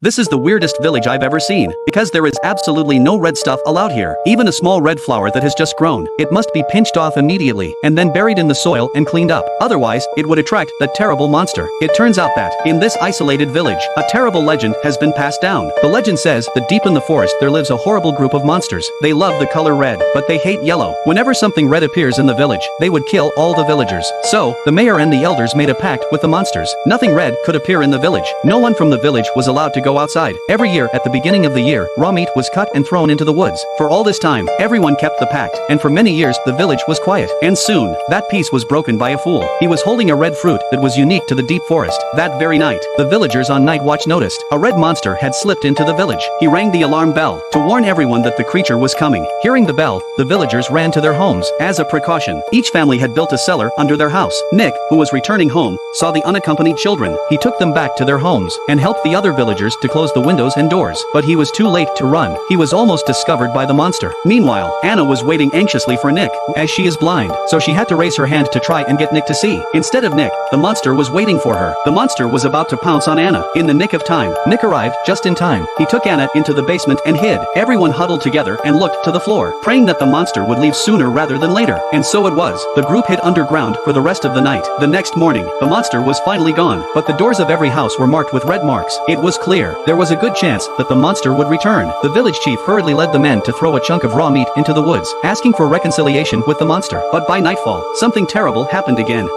This is the weirdest village I've ever seen, because there is absolutely no red stuff allowed here. Even a small red flower that has just grown, it must be pinched off immediately, and then buried in the soil and cleaned up. Otherwise, it would attract that terrible monster. It turns out that, in this isolated village, a terrible legend has been passed down. The legend says that deep in the forest there lives a horrible group of monsters. They love the color red, but they hate yellow. Whenever something red appears in the village, they would kill all the villagers. So, the mayor and the elders made a pact with the monsters. Nothing red could appear in the village. No one from the village was allowed to go outside. Every year at the beginning of the year, raw meat was cut and thrown into the woods. For all this time, everyone kept the pact, and for many years the village was quiet. And soon, that peace was broken by a fool. He was holding a red fruit that was unique to the deep forest. That very night, the villagers on night watch noticed a red monster had slipped into the village. He rang the alarm bell to warn everyone that the creature was coming. Hearing the bell, the villagers ran to their homes. As a precaution, each family had built a cellar under their house. Nick, who was returning home, saw the unaccompanied children. He took them back to their homes and helped the other villagers to close the windows and doors. But he was too late to run. He was almost discovered by the monster. Meanwhile, Anna was waiting anxiously for Nick, as she is blind, so she had to raise her hand to try and get Nick to see. Instead of Nick, the monster was waiting for her. The monster was about to pounce on Anna. In the nick of time, Nick arrived just in time. He took Anna into the basement and hid. Everyone huddled together and looked to the floor, praying that the monster would leave sooner rather than later. And so it was. The group hid underground for the rest of the night. The next morning, the monster was finally gone, but the doors of every house were marked with red marks. It was clear there was a good chance that the monster would return. The village chief hurriedly led the men to throw a chunk of raw meat into the woods, asking for reconciliation with the monster. But by nightfall, something terrible happened again.